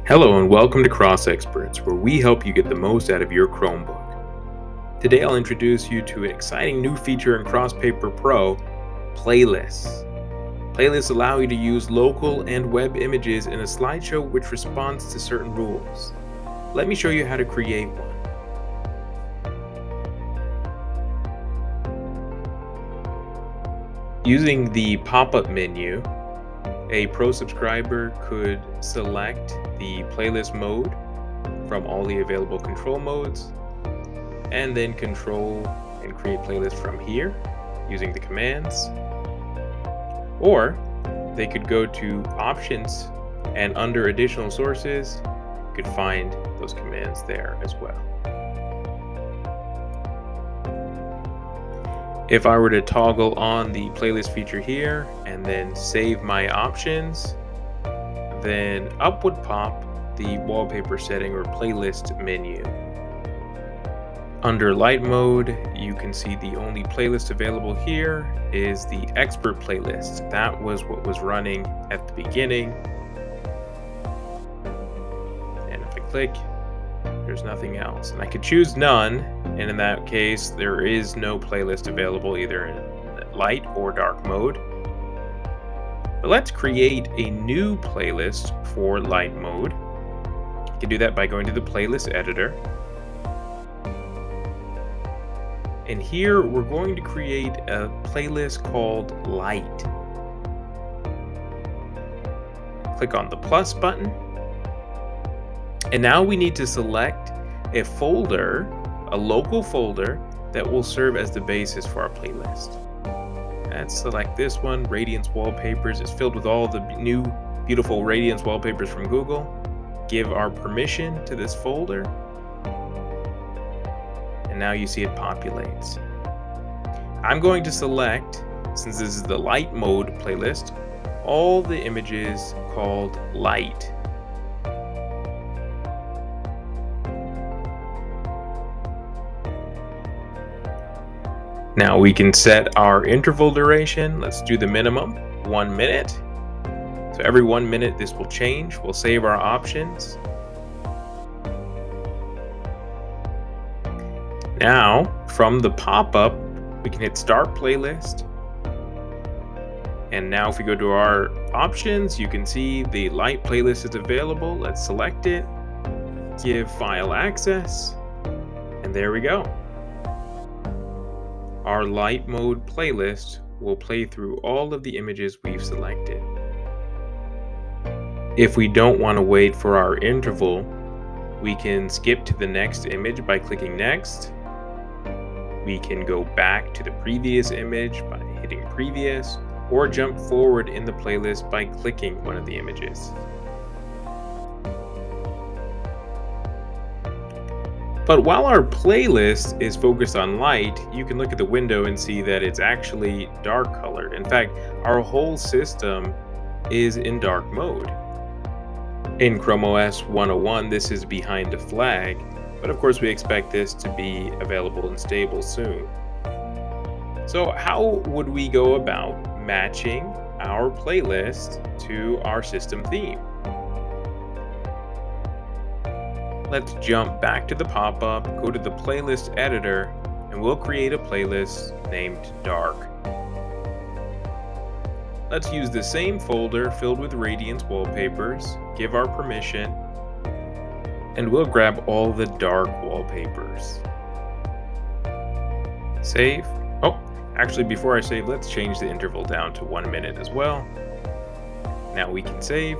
Hello and welcome to CrosExperts, where we help you get the most out of your Chromebook. Today I'll introduce you to an exciting new feature in CrossPaper Pro, playlists. Playlists allow you to use local and web images in a slideshow which responds to certain rules. Let me show you how to create one. Using the pop-up menu, a Pro subscriber could select the playlist mode from all the available control modes, and then control and create playlists from here using the commands. Or they could go to options, and under additional sources, you could find those commands there as well. If I were to toggle on the playlist feature here and then save my options, then up would pop the wallpaper setting or playlist menu. Under light mode, you can see the only playlist available here is the expert playlist. That was what was running at the beginning. And if I click, there's nothing else. And I could choose none, and in that case, there is no playlist available either in light or dark mode. But let's create a new playlist for light mode. You can do that by going to the playlist editor. And here we're going to create a playlist called Light. Click on the plus button. And now we need to select a folder, a local folder, that will serve as the basis for our playlist. Let's select this one, Radiance Wallpapers. It's filled with all the new beautiful Radiance wallpapers from Google. Give our permission to this folder. And now you see it populates. I'm going to select, since this is the light mode playlist, all the images called light. Now we can set our interval duration. Let's do the minimum, 1 minute. So every 1 minute this will change. We'll save our options. Now, from the pop-up, we can hit Start Playlist. And now if we go to our options, you can see the light playlist is available. Let's select it, give file access, and there we go. Our light mode playlist will play through all of the images we've selected. If we don't want to wait for our interval, we can skip to the next image by clicking Next. We can go back to the previous image by hitting Previous, or jump forward in the playlist by clicking one of the images. But while our playlist is focused on light, you can look at the window and see that it's actually dark colored. In fact, our whole system is in dark mode. In ChromeOS 101, this is behind a flag, but of course we expect this to be available and stable soon. So how would we go about matching our playlist to our system theme? Let's jump back to the pop-up, go to the playlist editor, and we'll create a playlist named Dark. Let's use the same folder filled with Radiance wallpapers, give our permission, and we'll grab all the dark wallpapers. Save. Oh, actually before I save, let's change the interval down to 1 minute as well. Now we can save.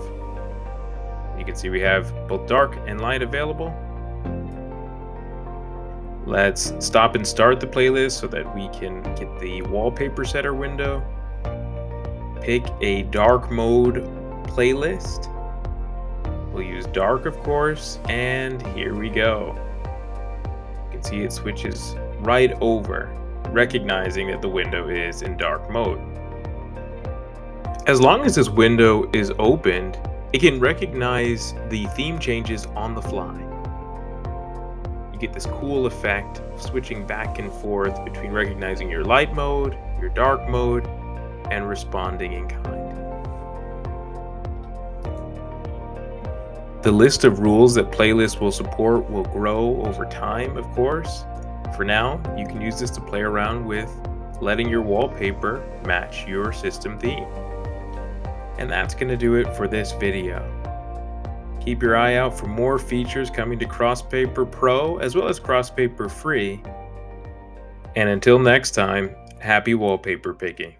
You can see we have both dark and light available. Let's stop and start the playlist so that we can get the wallpaper setter window. Pick a dark mode playlist. We'll use dark, of course, and here we go. You can see it switches right over, recognizing that the window is in dark mode. As long as this window is opened, it can recognize the theme changes on the fly. You get this cool effect of switching back and forth between recognizing your light mode, your dark mode, and responding in kind. The list of rules that playlists will support will grow over time, of course. For now, you can use this to play around with letting your wallpaper match your system theme. And that's going to do it for this video. Keep your eye out for more features coming to CrosPaper Pro as well as CrosPaper Free. And until next time, happy wallpaper picking.